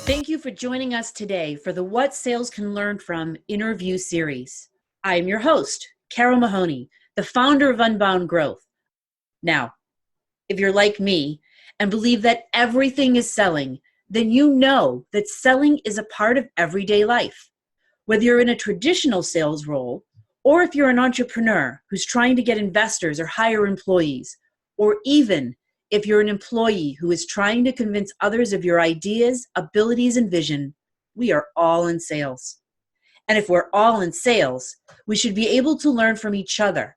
Thank you for joining us today for the What Sales Can Learn From interview series. I am your host, Carole Mahoney, the founder of Unbound Growth. Now, if you're like me and believe that everything is selling, then you know that selling is a part of everyday life. Whether you're in a traditional sales role, or if you're an entrepreneur who's trying to get investors or hire employees, or even if you're an employee who is trying to convince others of your ideas, abilities, and vision, we are all in sales. And if we're all in sales, we should be able to learn from each other.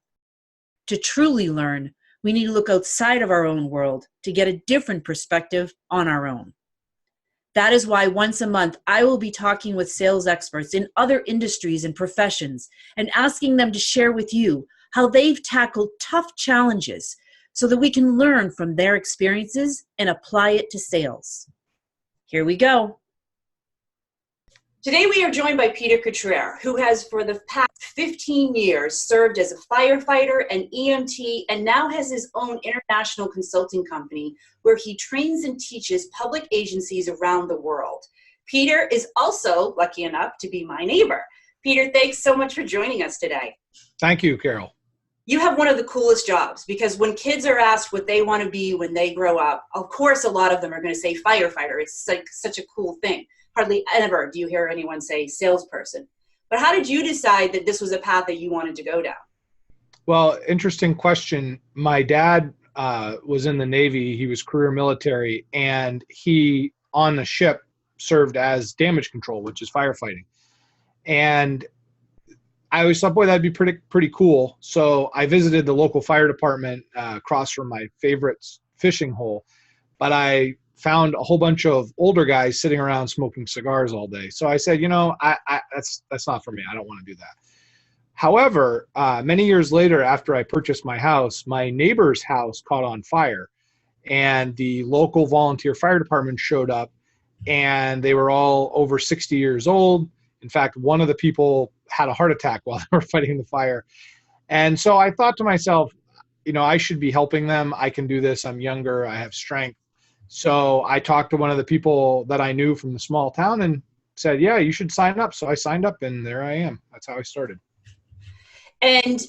To truly learn, we need to look outside of our own world to get a different perspective on our own. That is why once a month, I will be talking with sales experts in other industries and professions and asking them to share with you how they've tackled tough challenges so that we can learn from their experiences and apply it to sales. Here we go. Today we are joined by Peter Cutrer, who has for the past 15 years served as a firefighter and EMT and now has his own international consulting company where he trains and teaches public agencies around the world. Peter is also lucky enough to be my neighbor. Peter, thanks so much for joining us today. Thank you, Carole. You have one of the coolest jobs because when kids are asked what they want to be when they grow up, of course, a lot of them are going to say firefighter. It's like such a cool thing. Hardly ever do you hear anyone say salesperson. But how did you decide that this was a path that you wanted to go down? Well, interesting question. My dad was in the Navy. He was career military, and he, on the ship, served as damage control, which is firefighting. And I always thought, boy, that'd be pretty cool. So I visited the local fire department across from my favorite fishing hole, but I found a whole bunch of older guys sitting around smoking cigars all day. So I said, you know, that's not for me. I don't want to do that. However, many years later, after I purchased my house, my neighbor's house caught on fire, and the local volunteer fire department showed up, and they were all over 60 years old. In fact, one of the people had a heart attack while they were fighting the fire. And so I thought to myself, you know, I should be helping them. I can do this. I'm younger. I have strength. So I talked to one of the people that I knew from the small town and said, yeah, you should sign up. So I signed up, and there I am. That's how I started. And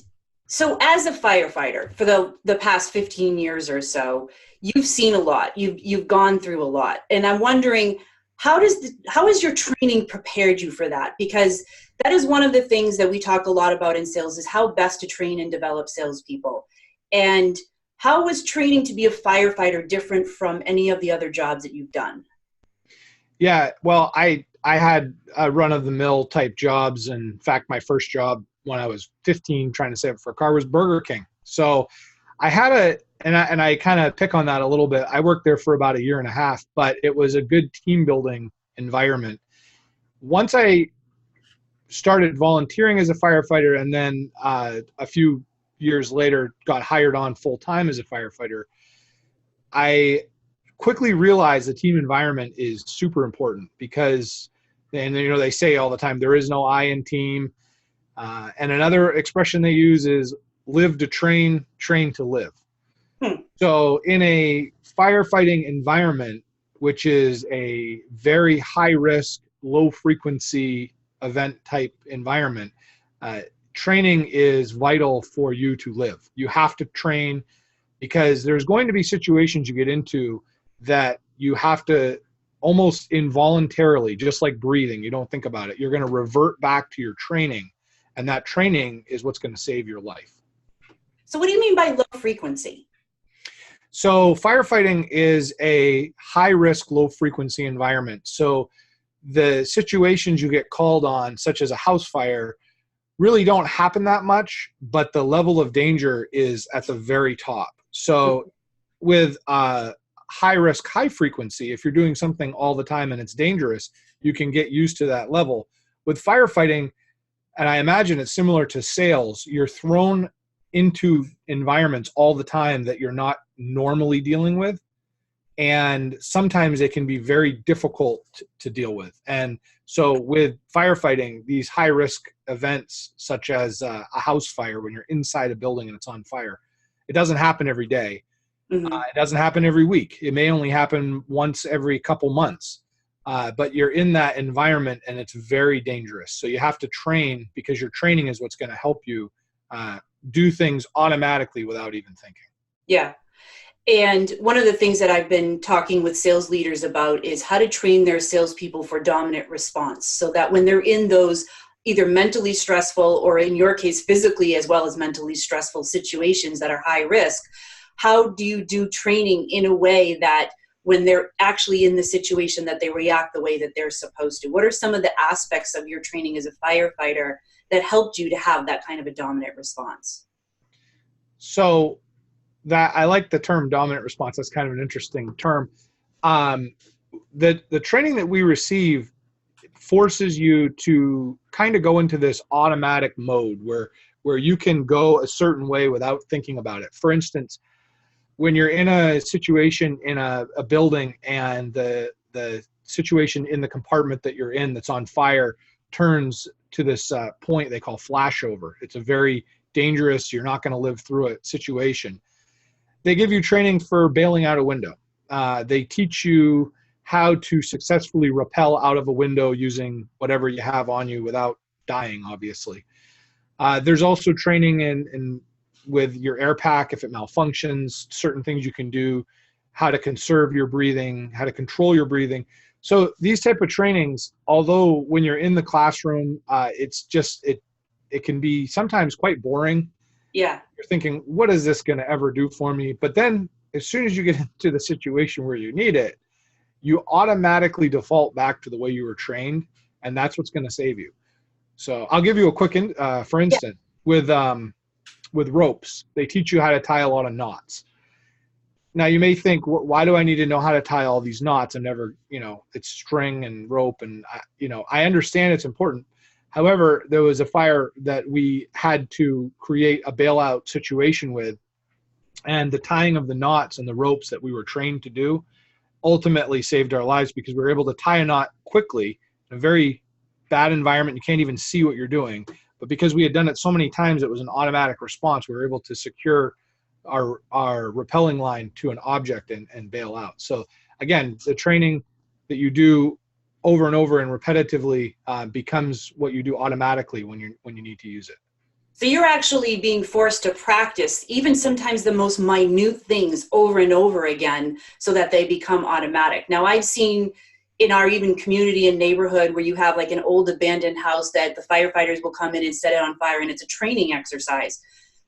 so as a firefighter for the past 15 years or so, you've seen a lot. You've gone through a lot. And I'm wondering, how has your training prepared you for that? Because that is one of the things that we talk a lot about in sales is how best to train and develop salespeople. And how was training to be a firefighter different from any of the other jobs that you've done? Yeah, well, I had run-of-the-mill type jobs. In fact, my first job when I was 15 trying to save up for a car was Burger King. So I had and I kind of pick on that a little bit. I worked there for about a year and a half, but it was a good team building environment. Once I started volunteering as a firefighter and then a few years later got hired on full-time as a firefighter, I quickly realized the team environment is super important because, and you know, they say all the time, there is no I in team. And another expression they use is live to train, train to live. So in a firefighting environment, which is a very high risk, low frequency event type environment, training is vital for you to live. You have to train because there's going to be situations you get into that you have to almost involuntarily, just like breathing, you don't think about it, you're going to revert back to your training, and that training is what's going to save your life. So what do you mean by low frequency? So firefighting is a high risk, low frequency environment. So the situations you get called on, such as a house fire, really don't happen that much, but the level of danger is at the very top. So with high risk, high frequency, if you're doing something all the time and it's dangerous, you can get used to that level. With firefighting, and I imagine it's similar to sales, you're thrown into environments all the time that you're not normally dealing with. And sometimes it can be very difficult to deal with. And so with firefighting, these high risk events, such as a house fire, when you're inside a building and it's on fire, it doesn't happen every day. It doesn't happen every week. It may only happen once every couple months. but you're in that environment and it's very dangerous. So you have to train, because your training is what's going to help you do things automatically without even thinking. Yeah. And one of the things that I've been talking with sales leaders about is how to train their salespeople for dominant response, so that when they're in those either mentally stressful, or in your case, physically as well as mentally stressful situations that are high risk, how do you do training in a way that when they're actually in the situation that they react the way that they're supposed to? What are some of the aspects of your training as a firefighter that helped you to have that kind of a dominant response? So that, I like the term dominant response. That's kind of an interesting term. The training that we receive forces you to kind of go into this automatic mode where you can go a certain way without thinking about it. For instance, when you're in a situation in a building and the situation in the compartment that you're in that's on fire turns to this point they call flashover. It's a very dangerous, you're not going to live through it situation. They give you training for bailing out a window. They teach you how to successfully rappel out of a window using whatever you have on you without dying, obviously. There's also training in with your air pack if it malfunctions, certain things you can do, how to conserve your breathing, how to control your breathing. So these type of trainings, although when you're in the classroom, it's just, it can be sometimes quite boring. Yeah. You're thinking, what is this going to ever do for me? But then as soon as you get into the situation where you need it, you automatically default back to the way you were trained, and that's what's going to save you. So I'll give you a quick, for instance, with ropes, they teach you how to tie a lot of knots. Now you may think, why do I need to know how to tie all these knots? I'm never, it's string and rope, and I understand it's important. However, there was a fire that we had to create a bailout situation with, and the tying of the knots and the ropes that we were trained to do ultimately saved our lives, because we were able to tie a knot quickly in a very bad environment. You can't even see what you're doing. But because we had done it so many times, it was an automatic response. We were able to secure our rappelling line to an object and bail out. So again, the training that you do over and over and repetitively becomes what you do automatically when you need to use it. So you're actually being forced to practice even sometimes the most minute things over and over again so that they become automatic. Now, I've seen in our even community and neighborhood where you have like an old abandoned house that the firefighters will come in and set it on fire, and it's a training exercise.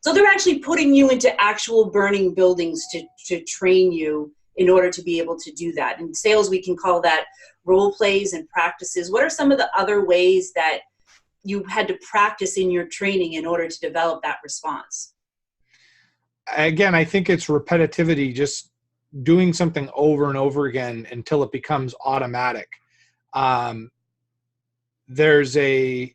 So they're actually putting you into actual burning buildings to train you in order to be able to do that. In sales, we can call that role plays and practices. What are some of the other ways that you had to practice in your training in order to develop that response? Again, I think it's repetitivity, just doing something over and over again until it becomes automatic. There's a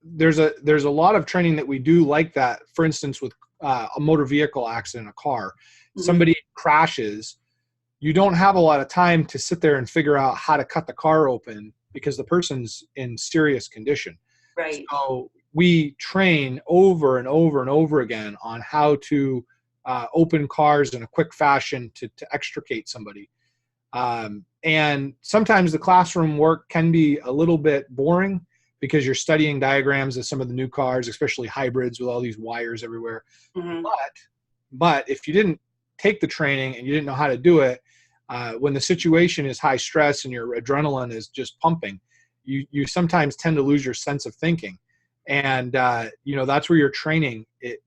lot of training that we do like that. For instance, with a motor vehicle accident, a car, somebody crashes, you don't have a lot of time to sit there and figure out how to cut the car open because the person's in serious condition. Right. So we train over and over and over again on how to open cars in a quick fashion to extricate somebody. And sometimes the classroom work can be a little bit boring because you're studying diagrams of some of the new cars, especially hybrids with all these wires everywhere. But if you didn't take the training and you didn't know how to do it, when the situation is high stress and your adrenaline is just pumping, you sometimes tend to lose your sense of thinking. And, that's where your training, it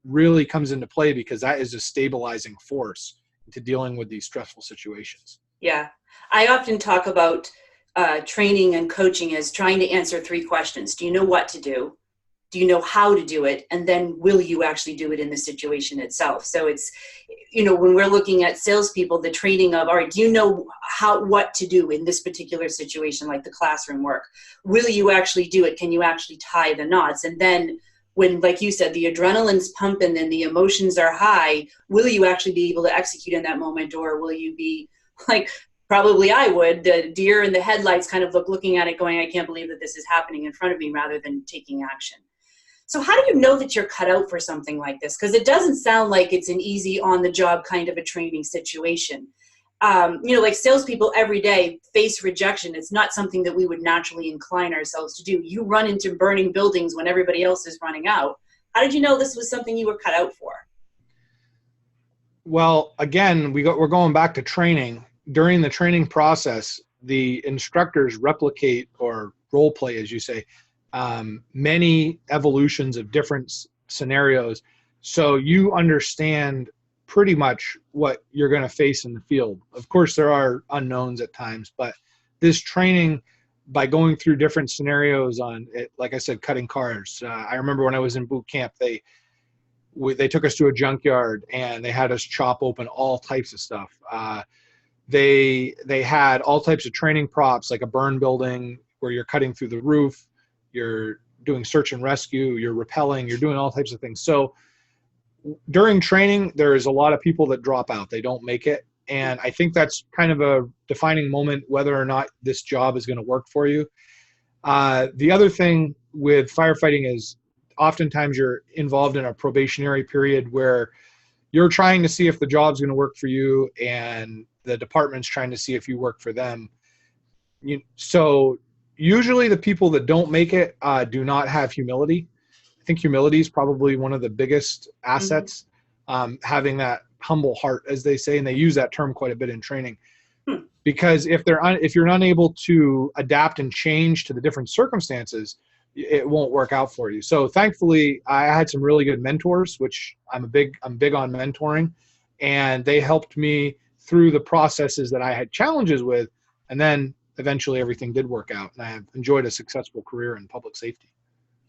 really comes into play, because that is a stabilizing force to dealing with these stressful situations. Yeah. I often talk about training and coaching as trying to answer 3 questions. Do you know what to do? Do you know how to do it? And then will you actually do it in the situation itself? So it's, when we're looking at salespeople, the training of, all right, do you know what to do in this particular situation, like the classroom work? Will you actually do it? Can you actually tie the knots? And then when, like you said, the adrenaline's pumping and the emotions are high, will you actually be able to execute in that moment? Or will you be like, probably I would, the deer in the headlights kind of looking at it going, I can't believe that this is happening in front of me, rather than taking action. So how do you know that you're cut out for something like this? Because it doesn't sound like it's an easy on-the-job kind of a training situation. like salespeople every day face rejection. It's not something that we would naturally incline ourselves to do. You run into burning buildings when everybody else is running out. How did you know this was something you were cut out for? Well, again, we're going back to training. During the training process, the instructors replicate or role play, as you say, many evolutions of different scenarios. So you understand pretty much what you're going to face in the field. Of course, there are unknowns at times, but this training, by going through different scenarios on it, like I said, cutting cars. I remember when I was in boot camp, they took us to a junkyard and they had us chop open all types of stuff. They had all types of training props, like a burn building where you're cutting through the roof, you're doing search and rescue, you're rappelling, you're doing all types of things. So during training, there's a lot of people that drop out. They don't make it. And I think that's kind of a defining moment whether or not this job is going to work for you. The other thing with firefighting is oftentimes you're involved in a probationary period where you're trying to see if the job's going to work for you and the department's trying to see if you work for them. So usually the people that don't make it do not have humility. I think humility is probably one of the biggest assets, having that humble heart, as they say, and they use that term quite a bit in training. Because if you're unable to adapt and change to the different circumstances, it won't work out for you. So thankfully, I had some really good mentors, which I'm big on mentoring, and they helped me through the processes that I had challenges with, and then eventually everything did work out, and I have enjoyed a successful career in public safety.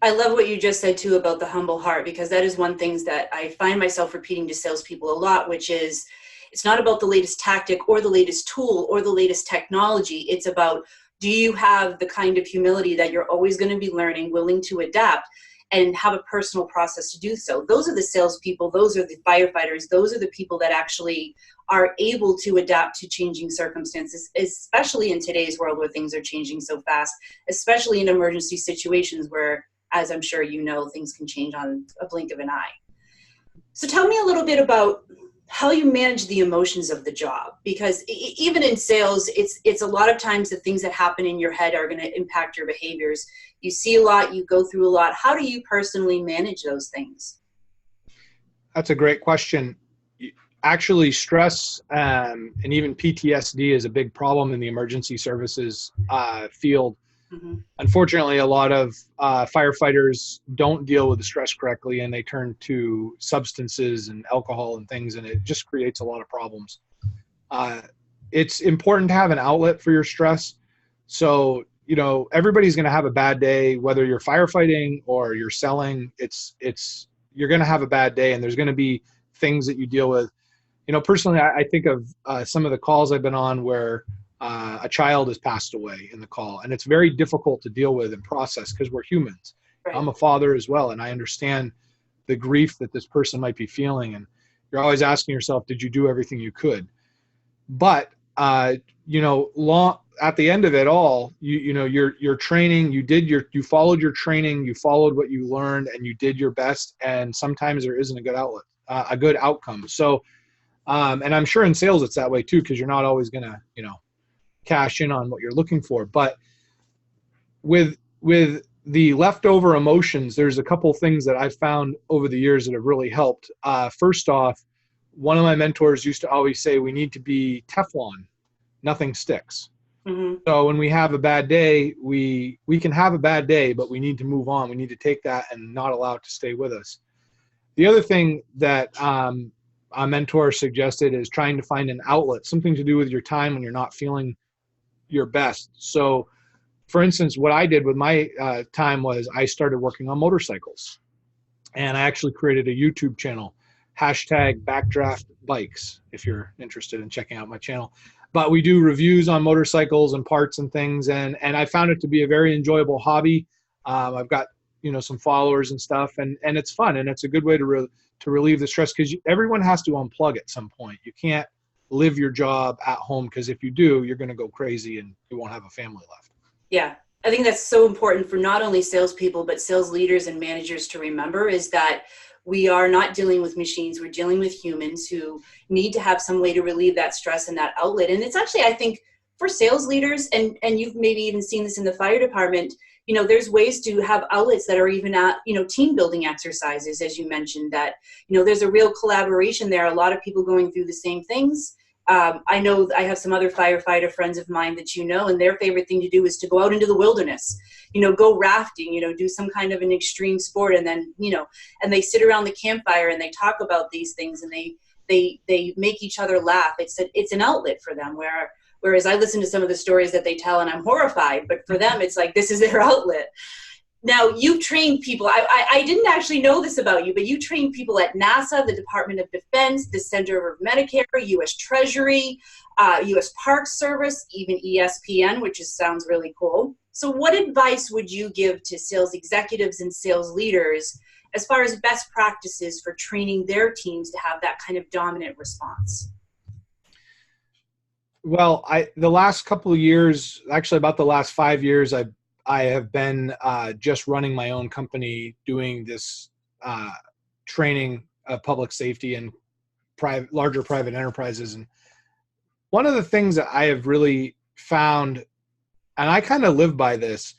I love what you just said too about the humble heart, because that is one thing that I find myself repeating to salespeople a lot, which is it's not about the latest tactic or the latest tool or the latest technology. It's about, do you have the kind of humility that you're always going to be learning, willing to adapt, and have a personal process to do so? Those are the salespeople. Those are the firefighters. Those are the people that actually are able to adapt to changing circumstances, especially in today's world where things are changing so fast, especially in emergency situations where, as I'm sure you know, things can change on a blink of an eye. So tell me a little bit about how you manage the emotions of the job, because even in sales, it's a lot of times the things that happen in your head are going to impact your behaviors. You see a lot, you go through a lot. How do you personally manage those things? That's a great question. Actually, stress and even PTSD is a big problem in the emergency services field. Unfortunately, a lot of firefighters don't deal with the stress correctly, and they turn to substances and alcohol and things, and it just creates a lot of problems. It's important to have an outlet for your stress. So, everybody's going to have a bad day, whether you're firefighting or you're selling. You're going to have a bad day, and there's going to be things that you deal with. Personally, I think of some of the calls I've been on where a child has passed away in the call, and it's very difficult to deal with and process because we're humans. Right. I'm a father as well, and I understand the grief that this person might be feeling, and you're always asking yourself, did you do everything you could? But at the end of it all, your training, you followed your training, you followed what you learned, and you did your best, and sometimes there isn't a good outcome. So and I'm sure in sales it's that way too, because you're not always going to cash in on what you're looking for. But with the leftover emotions, there's a couple things that I've found over the years that have really helped. First off, one of my mentors used to always say, we need to be Teflon, nothing sticks. So when we have a bad day, we can have a bad day, but we need to move on. We need to take that and not allow it to stay with us. The other thing that a mentor suggested is trying to find an outlet, something to do with your time when you're not feeling your best. So for instance, what I did with my time was I started working on motorcycles, and I actually created a YouTube channel, #backdraftbikes, if you're interested in checking out my channel. But we do reviews on motorcycles and parts and things, and I found it to be a very enjoyable hobby. I've got some followers and stuff, and it's fun, and it's a good way to relieve the stress, because everyone has to unplug at some point. You can't live your job at home, because if you do, you're going to go crazy and you won't have a family left. Yeah, I think that's so important for not only salespeople, but sales leaders and managers to remember, is that we are not dealing with machines. We're dealing with humans who need to have some way to relieve that stress and that outlet. And it's actually, I think, for sales leaders, and you've maybe even seen this in the fire department, there's ways to have outlets that are even at, team building exercises, as you mentioned, that, there's a real collaboration there. A lot of people going through the same things. I know I have some other firefighter friends of mine that and their favorite thing to do is to go out into the wilderness, go rafting, do some kind of an extreme sport, and then, and they sit around the campfire and they talk about these things, and they make each other laugh. It's an outlet for them, whereas I listen to some of the stories that they tell and I'm horrified, but for them, it's like, this is their outlet. Now, you've trained people. I didn't actually know this about you, but you trained people at NASA, the Department of Defense, the Center of Medicare, U.S. Treasury, U.S. Park Service, even ESPN, which sounds really cool. So what advice would you give to sales executives and sales leaders as far as best practices for training their teams to have that kind of dominant response? Well, the last couple of years, actually about the last 5 years, I have been just running my own company, doing this training of public safety and larger private enterprises. And one of the things that I have really found, and I kind of live by this,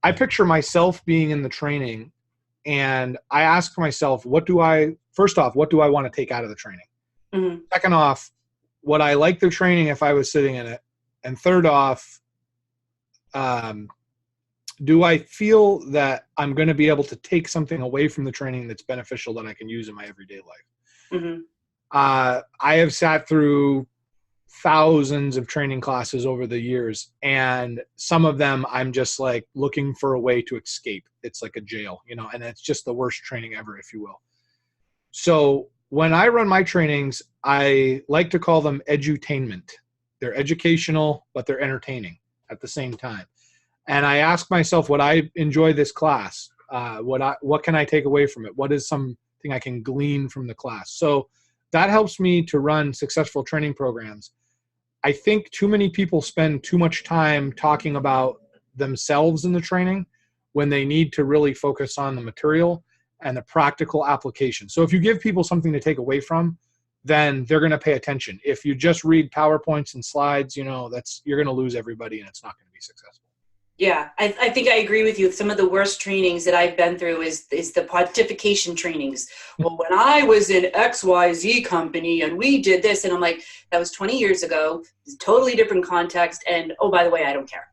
I picture myself being in the training, and I ask myself, first off, what do I want to take out of the training? Mm-hmm. Second off, would I like the training if I was sitting in it? And third off, do I feel that I'm going to be able to take something away from the training that's beneficial that I can use in my everyday life? Mm-hmm. I have sat through thousands of training classes over the years, and some of them I'm just like looking for a way to escape. It's like a jail, and it's just the worst training ever, if you will. So when I run my trainings, I like to call them edutainment. They're educational, but they're entertaining at the same time. And I ask myself, would I enjoy this class? What can I take away from it? What is something I can glean from the class? So that helps me to run successful training programs. I think too many people spend too much time talking about themselves in the training when they need to really focus on the material and the practical application. So if you give people something to take away from, then they're going to pay attention. If you just read PowerPoints and slides, you're going to lose everybody and it's not going to be successful. Yeah, I think I agree with you. Some of the worst trainings that I've been through is the pontification trainings. Well, when I was in XYZ company and we did this, and I'm like, that was 20 years ago. It's a totally different context. And oh, by the way, I don't care.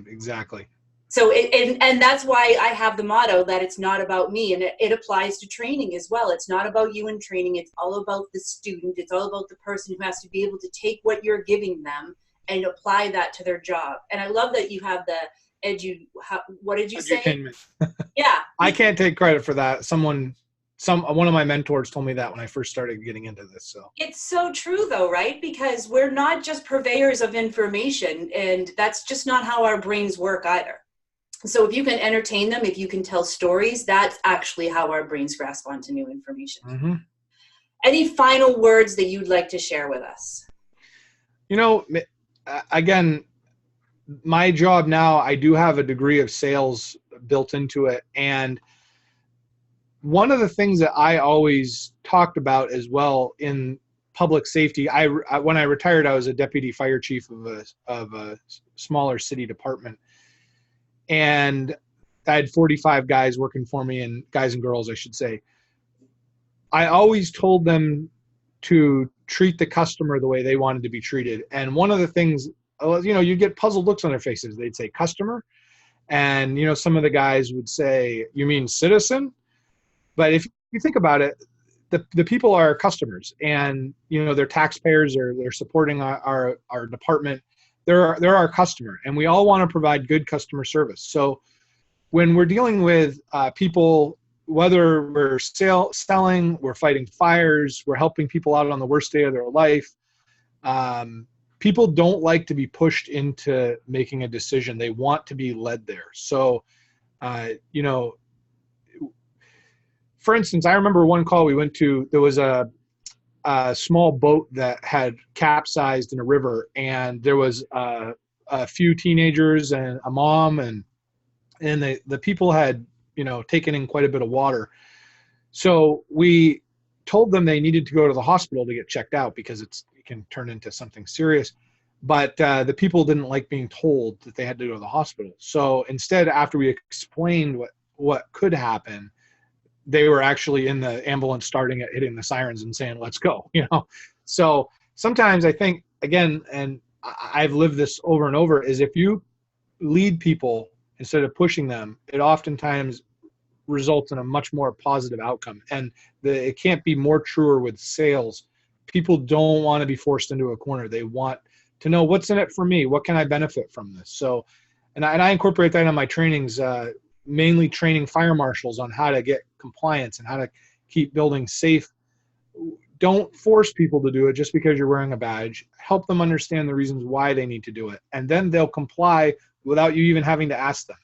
Exactly. So, and that's why I have the motto that it's not about me, and it applies to training as well. It's not about you in training. It's all about the student. It's all about the person who has to be able to take what you're giving them and apply that to their job. And I love that you have the what did you say? Yeah. I can't take credit for that. One of my mentors told me that when I first started getting into this. So it's so true though, right? Because we're not just purveyors of information, and that's just not how our brains work either. So if you can entertain them, if you can tell stories, that's actually how our brains grasp onto new information. Mm-hmm. Any final words that you'd like to share with us? Again, my job now, I do have a degree of sales built into it. And one of the things that I always talked about as well in public safety, when I retired, I was a deputy fire chief of a smaller city department. And I had 45 guys working for me, and guys and girls, I should say. I always told them to treat the customer the way they wanted to be treated. And one of the things, you'd get puzzled looks on their faces. They'd say customer. And, some of the guys would say, you mean citizen? But if you think about it, the people are customers, and, they're taxpayers, or they're supporting our department. They're our customer, and we all want to provide good customer service. So when we're dealing with people, whether we're selling, we're fighting fires, we're helping people out on the worst day of their life, people don't like to be pushed into making a decision. They want to be led there. So, for instance, I remember one call we went to, there was a small boat that had capsized in a river, and there was a few teenagers and a mom, and the people had taken in quite a bit of water. So we told them they needed to go to the hospital to get checked out because it can turn into something serious. But the people didn't like being told that they had to go to the hospital. So instead, after we explained what could happen, they were actually in the ambulance starting at hitting the sirens and saying, let's go, So sometimes I think, again, and I've lived this over and over, is if you lead people instead of pushing them, it oftentimes results in a much more positive outcome. And it can't be more truer with sales. People don't want to be forced into a corner. They want to know what's in it for me. What can I benefit from this? So, and I incorporate that in my trainings, mainly training fire marshals on how to get compliance and how to keep buildings safe. Don't force people to do it just because you're wearing a badge. Help them understand the reasons why they need to do it. And then they'll comply without you even having to ask them.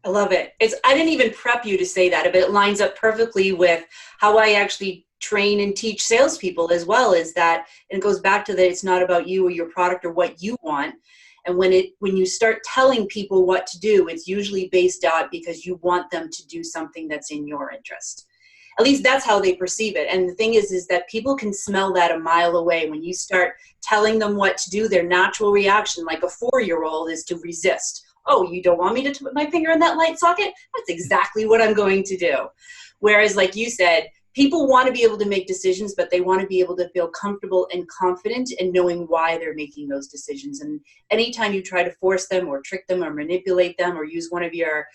I love it. I didn't even prep you to say that, but it lines up perfectly with how I actually train and teach salespeople as well, is that, and it goes back to that it's not about you or your product or what you want. And when you start telling people what to do, it's usually based out because you want them to do something that's in your interest. At least that's how they perceive it. And the thing is that people can smell that a mile away. When you start telling them what to do, their natural reaction, like a 4-year-old, is to resist. Oh, you don't want me to put my finger in that light socket? That's exactly what I'm going to do. Whereas, like you said, people want to be able to make decisions, but they want to be able to feel comfortable and confident in knowing why they're making those decisions. And anytime you try to force them or trick them or manipulate them or use one of your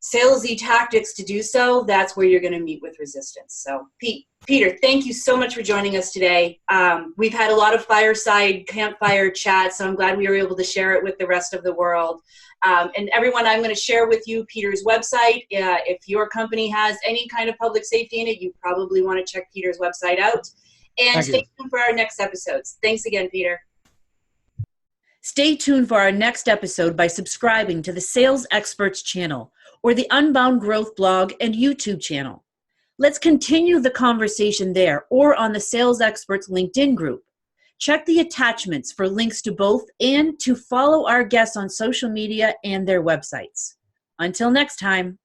salesy tactics to do so, that's where you're going to meet with resistance. So Peter, thank you so much for joining us today. We've had a lot of fireside campfire chats, so I'm glad we were able to share it with the rest of the world. And everyone, I'm going to share with you Peter's website. If your company has any kind of public safety in it, you probably want to check Peter's website out. And stay tuned for our next episodes. Thanks again, Peter. Stay tuned for our next episode by subscribing to the Sales Experts channel or the Unbound Growth blog and YouTube channel. Let's continue the conversation there or on the Sales Experts LinkedIn group. Check the attachments for links to both and to follow our guests on social media and their websites. Until next time.